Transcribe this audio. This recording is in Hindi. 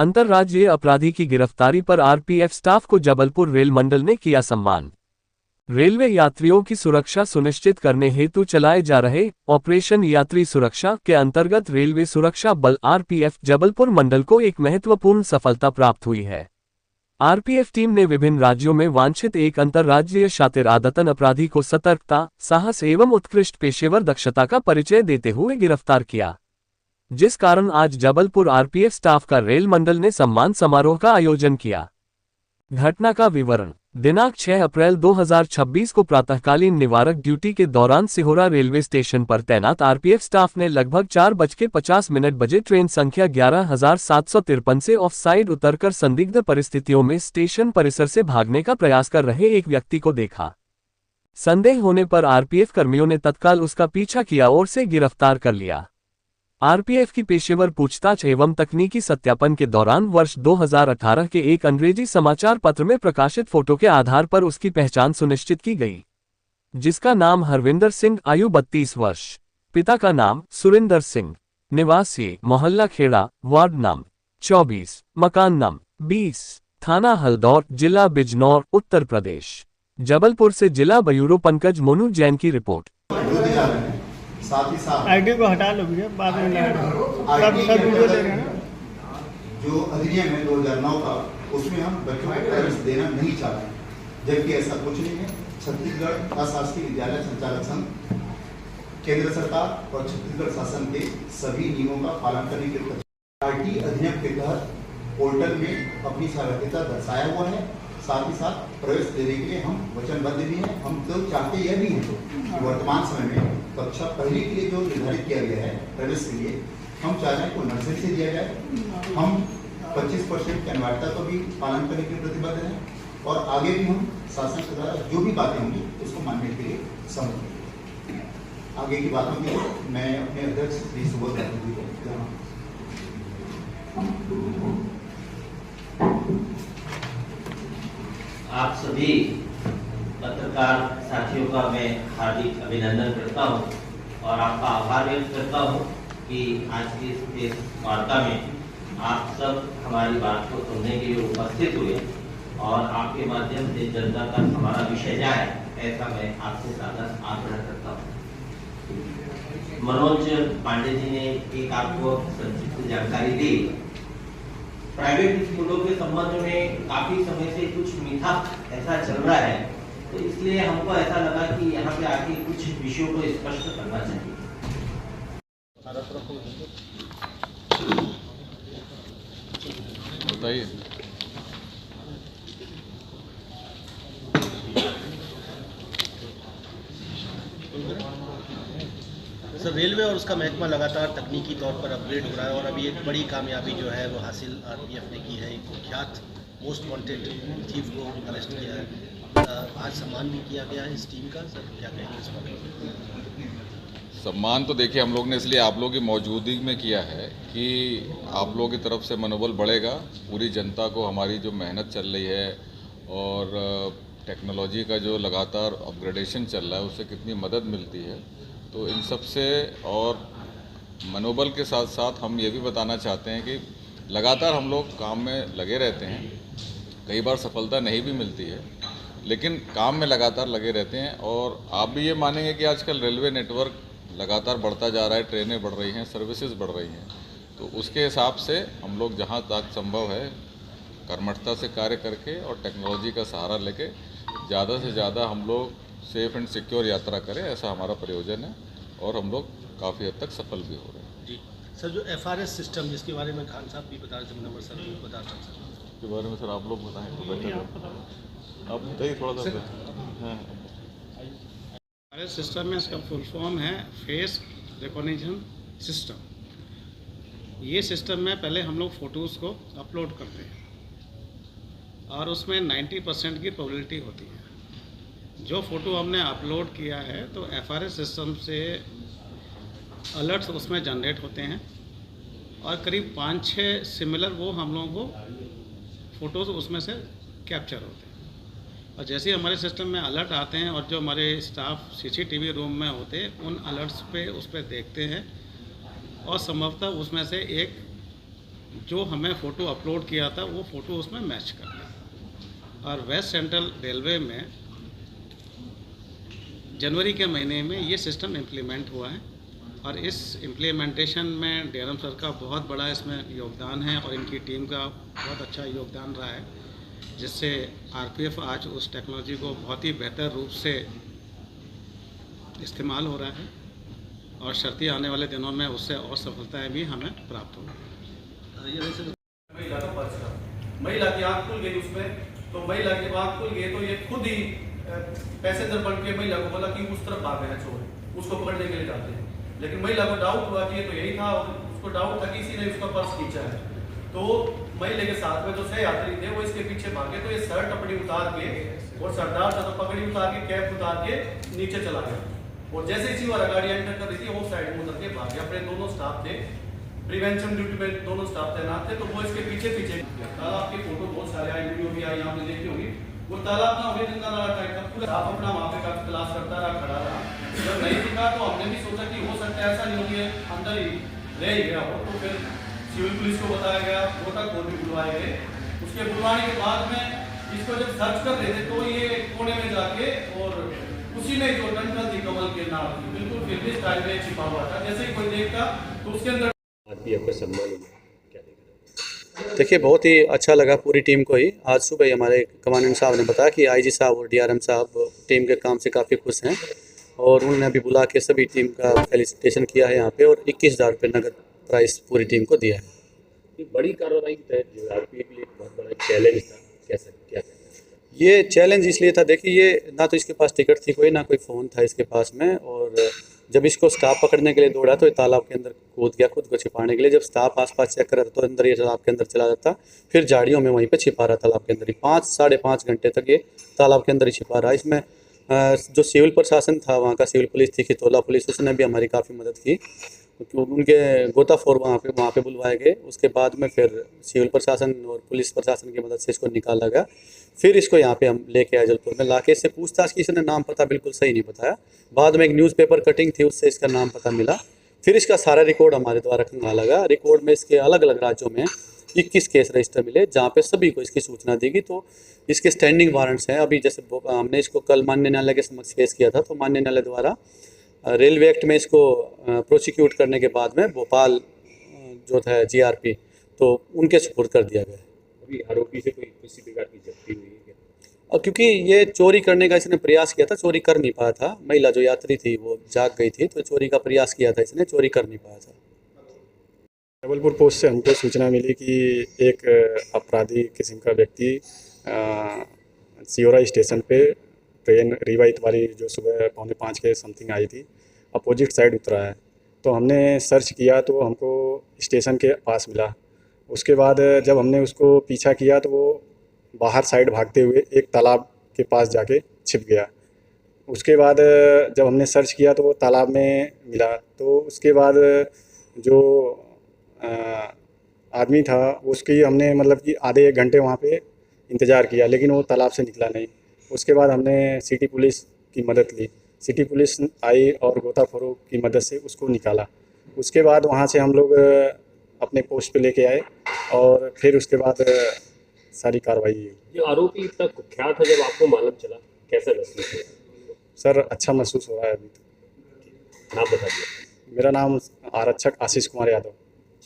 अंतर्राज्यीय अपराधी की गिरफ्तारी पर आरपीएफ स्टाफ को जबलपुर रेल मंडल ने किया सम्मान। रेलवे यात्रियों की सुरक्षा सुनिश्चित करने हेतु चलाए जा रहे ऑपरेशन यात्री सुरक्षा के अंतर्गत रेलवे सुरक्षा बल आरपीएफ जबलपुर मंडल को एक महत्वपूर्ण सफलता प्राप्त हुई है। आरपीएफ टीम ने विभिन्न राज्यों में वांछित एक अंतर्राज्यीय शातिर आदतन अपराधी को सतर्कता, साहस एवं उत्कृष्ट पेशेवर दक्षता का परिचय देते हुए गिरफ्तार किया, जिस कारण आज जबलपुर आरपीएफ स्टाफ का रेल मंडल ने सम्मान समारोह का आयोजन किया। घटना का विवरण। दिनांक 6 अप्रैल 2026 को प्रातःकालीन निवारक ड्यूटी के दौरान सिहोरा रेलवे स्टेशन पर तैनात आरपीएफ स्टाफ ने लगभग 4:50 बजे ट्रेन संख्या 11753 से ऑफ साइड उतरकर संदिग्ध परिस्थितियों में स्टेशन परिसर से भागने का प्रयास कर रहे एक व्यक्ति को देखा। संदेह होने पर आरपीएफ कर्मियों ने तत्काल उसका पीछा किया और उसे गिरफ्तार कर लिया। आरपीएफ की पेशेवर पूछताछ एवं तकनीकी सत्यापन के दौरान वर्ष 2018 के एक अंग्रेजी समाचार पत्र में प्रकाशित फोटो के आधार पर उसकी पहचान सुनिश्चित की गई, जिसका नाम हरविंदर सिंह, आयु 32 वर्ष, पिता का नाम सुरिंदर सिंह, निवासी मोहल्ला खेड़ा, वार्ड नंबर 24, मकान नंबर 20, थाना हल्दौर, जिला बिजनौर, उत्तर प्रदेश। जबलपुर से जिला ब्यूरो पंकज मोनू जैन की रिपोर्ट। साथ ही साथ आईडी को हटा लो भैया, बाद में सब वीडियो ले रहे हैं। जो अधिनियम है 2009 का, उसमें हम बच्चों को प्रवेश देना नहीं चाहते, जबकि ऐसा कुछ नहीं है। छत्तीसगढ़ अशासकीय विद्यालय संचालक संघ केंद्र सरकार और छत्तीसगढ़ शासन के सभी नियमों का पालन करने के आईटी अधिनियम के तहत पोर्टल में अपनी सहभागिता दर्शाया हुआ है। साथ ही साथ प्रवेश देने के लिए हम वचनबद्ध भी हैं। हम तो चाहते यह भी हैं कि वर्तमान समय में कक्षा पहली के लिए जो निर्धारित किया गया है प्रवेश के लिए, हम चाह रहे हैं को नर्सरी से दिया जाए। हम 25% की अनिवार्यता को भी पालन करने के प्रतिबद्ध हैं और आगे भी हम शासन के द्वारा जो भी बातें होंगी उसको मानने के लिए सहमत हैं। आगे की बातों के लिए मैं अपने अध्यक्ष श्री सुबोध राठौर जी को आप सभी पत्रकार साथियों का मैं हार्दिक अभिनंदन करता हूं और आपका आभार व्यक्त करता हूं कि आज की इस वार्ता में आप सब हमारी बात को सुनने के लिए उपस्थित हुए और आपके माध्यम से जनता तक हमारा विषय जाए, ऐसा मैं आपसे सादर आग्रह करता हूं। मनोज पांडे जी ने एक आपको संक्षिप्त जानकारी दी। प्राइवेट स्कूलों के संबंध में काफी समय से कुछ मीठा ऐसा चल रहा है, तो इसलिए हमको ऐसा लगा कि यहाँ पे आके कुछ विषयों को स्पष्ट करना चाहिए। बताइए। सर, रेलवे और उसका महकमा लगातार तकनीकी तौर पर अपग्रेड हो रहा है और अभी एक बड़ी कामयाबी जो है वो हासिल आरपीएफ ने की है। एक कुख्यात मोस्ट वांटेड थीफ को अरेस्ट किया है। आज सम्मान भी किया गया है इस टीम का। सर, क्या कहेंगे इस बारे? सम्मान तो देखिए हम लोग ने इसलिए आप लोगों की मौजूदगी में किया है कि आप लोगों की तरफ से मनोबल बढ़ेगा। पूरी जनता को हमारी जो मेहनत चल रही है और टेक्नोलॉजी का जो लगातार अपग्रेडेशन चल रहा है उससे कितनी मदद मिलती है, तो इन सब से और मनोबल के साथ साथ हम ये भी बताना चाहते हैं कि लगातार हम लोग काम में लगे रहते हैं। कई बार सफलता नहीं भी मिलती है, लेकिन काम में लगातार लगे रहते हैं। और आप भी ये मानेंगे कि आजकल रेलवे नेटवर्क लगातार बढ़ता जा रहा है, ट्रेनें बढ़ रही हैं, सर्विसेज बढ़ रही हैं, तो उसके हिसाब से हम लोग जहाँ तक संभव है कर्मठता से कार्य करके और टेक्नोलॉजी का सहारा लेके ज़्यादा से ज़्यादा हम लोग सेफ़ एंड सिक्योर यात्रा करें, ऐसा हमारा प्रयोजन है और हम लोग काफ़ी हद तक सफल भी हो रहे हैं। जी सर, जो एफआरएस सिस्टम जिसके बारे में खान साहब भी बता रहे थे, नंबर सर भी बता सकते हैं इसके बारे में। सर आप लोग बताएं तो बेटर है, आप बताइए थोड़ा सा। हाँ, एफआरएस सिस्टम में इसका फुल फॉर्म है फेस रिकॉग्निशन सिस्टम। ये सिस्टम में पहले हम लोग फ़ोटोज़ को अपलोड करते हैं और उसमें 90% की प्रोबेबिलिटी होती है। जो फ़ोटो हमने अपलोड किया है तो एफआरएस सिस्टम से अलर्ट्स उसमें जनरेट होते हैं और करीब 5-6 सिमिलर वो हम लोगों को फ़ोटोज़ उसमें से कैप्चर होते हैं। और जैसे ही हमारे सिस्टम में अलर्ट आते हैं और जो हमारे स्टाफ सीसीटीवी रूम में होते हैं उन अलर्ट्स पे उस पर देखते हैं और संभवतः उसमें से एक जो हमें फ़ोटो अपलोड किया था वो फ़ोटो उसमें मैच कर दिया। और वेस्ट सेंट्रल रेलवे में जनवरी के महीने में ये सिस्टम इम्प्लीमेंट हुआ है और इस इम्प्लीमेंटेशन में डीआरएम सर का बहुत बड़ा इसमें योगदान है और इनकी टीम का बहुत अच्छा योगदान रहा है, जिससे आरपीएफ आज उस टेक्नोलॉजी को बहुत ही बेहतर रूप से इस्तेमाल हो रहा है और शर्ती आने वाले दिनों में उससे और सफलताएं भी हमें प्राप्त होंगी। महिला का पर्स था, महिला की आँख खुल गई उसमें, तो महिला की आँख खुल गई तो ये खुद ही पैसेंजर बन के महिला को बोला कि उस तरफ भाग गया चोर, उसको पकड़ने के लिए जाते हैं। लेकिन महिला को डाउट हुआ कि ये तो यही था और उसको डाउट था कि इसी ने उसका पर्स खींचा है। तो महिला के साथ में जो सह यात्री थे वो इसके पीछे भागे, तो ये शर्ट अपनी उतार के और सरदार था तो पगड़ी उतार के कैप उतार के नीचे चला गया और जैसे इसी वाला गाड़ी एंटर कर रही थी वो साइड में उतर के भाग गया। अपने दोनों स्टाफ थे, प्रिवेंशन ड्यूटी में दोनों स्टाफ तैनात थे, तो वो इसके पीछे पीछे तालाब के फोटो बहुत सारे आए, वीडियो भी आई, आपने देखी होगी। वो तालाब ना हो जितना बड़ा टाइप का पूरा स्टाफ अपना वहाँ पे काफी क्लास करता रहा, खड़ा रहा। जब नहीं दिखा तो हमने भी सोचा कि हो सकता है ऐसा नहीं हो कि अंदर ही रह गया हो, तो फिर सिविल पुलिस को बताया गया, गोताखोर भी बुलवाए गए। उसके बुलवाने के बाद में इसको जब सर्च कर रहे थे तो ये कोने में जाके और उसी में जो डंठल थी कमल के नाम की बिल्कुल फिल्मी स्टाइल में छिपा हुआ था। जैसे ही कोई देखता तो उसके अंदर आरपीएफ का सम्मान हुआ, क्या देख देखिए बहुत ही अच्छा लगा पूरी टीम को ही। आज सुबह ही हमारे कमांडेंट साहब ने बताया कि आईजी साहब और डीआरएम साहब टीम के काम से काफ़ी खुश हैं और उन्होंने अभी बुला के सभी टीम का फेलिसिटेशन किया है यहाँ पे और 21,000 रुपये नगद प्राइस पूरी टीम को दिया है। ये बड़ी कार्रवाई के तहत जो आरपीएफ के लिए एक बहुत बड़ा चैलेंज था, कैसे क्या ये चैलेंज इसलिए था, देखिए ये ना तो इसके पास टिकट थी कोई, ना कोई फ़ोन था इसके पास में, और जब इसको स्टाफ पकड़ने के लिए दौड़ा तो ये तालाब के अंदर कूद गया खुद को छिपाने के लिए। जब स्टाफ आसपास चेक कर रहा था तो अंदर ये तालाब के अंदर चला जाता, फिर झाड़ियों में वहीं पे छिपा रहा तालाब के अंदर ही 5-5.5 घंटे तक ये तालाब के अंदर ही छिपा रहा। इसमें जो सिविल प्रशासन था वहाँ का, सिविल पुलिस थी, खितौला पुलिस, उसने भी हमारी काफ़ी मदद की। उनके गोताखोर वहाँ पे बुलवाए गए। उसके बाद में फिर सिविल प्रशासन और पुलिस प्रशासन की मदद से इसको निकाला गया। फिर इसको यहाँ पे हम लेके आए जलपुर में, लाके इससे पूछताछ की। इसने नाम पता बिल्कुल सही नहीं बताया। बाद में एक न्यूज़पेपर कटिंग थी, उससे इसका नाम पता मिला। फिर इसका सारा रिकॉर्ड हमारे द्वारा खंगाला गया। रिकॉर्ड में इसके अलग अलग राज्यों में 21 केस रजिस्टर मिले जहाँ पे सभी को इसकी सूचना दी गई। तो इसके स्टैंडिंग वारंट्स हैं। अभी जैसे हमने इसको कल माननीय न्यायालय के समक्ष पेश किया था, तो माननीय न्यायालय द्वारा रेलवे एक्ट में इसको प्रोसिक्यूट करने के बाद में भोपाल जो था जीआरपी, तो उनके सुपुर्द कर दिया गया। अभी आरोपी से कोई किसी प्रकार की जब्ती हुई है क्या? और क्योंकि ये चोरी करने का इसने प्रयास किया था, चोरी कर नहीं पाया था। महिला जो यात्री थी वो जाग गई थी, तो चोरी का प्रयास किया था इसने, चोरी कर नहीं पाया था। जबलपुर पोस्ट से हमको सूचना मिली कि एक अपराधी किस्म का व्यक्ति सियोरा स्टेशन पे ट्रेन रीवा इतवारी जो सुबह 4:45 के समथिंग आई थी, अपोजिट साइड उतरा है। तो हमने सर्च किया तो हमको स्टेशन के पास मिला। उसके बाद जब हमने उसको पीछा किया तो वो बाहर साइड भागते हुए एक तालाब के पास जाके छिप गया। उसके बाद जब हमने सर्च किया तो वो तालाब में मिला। तो उसके बाद जो आदमी था उसकी हमने मतलब कि आधे 1 घंटे वहाँ पे इंतज़ार किया, लेकिन वो तालाब से निकला नहीं। उसके बाद हमने सिटी पुलिस की मदद ली। सिटी पुलिस आई और गोताखोरों की मदद से उसको निकाला। उसके बाद वहाँ से हम लोग अपने पोस्ट पे लेके आए और फिर उसके बाद सारी कार्रवाई। जो आरोपी इतना कुख्यात है, जब आपको मालूम चला कैसा महसूस हुआ? सर अच्छा महसूस हो रहा है अभी तो। नाम बता दिया। मेरा नाम आरक्षक आशीष कुमार यादव।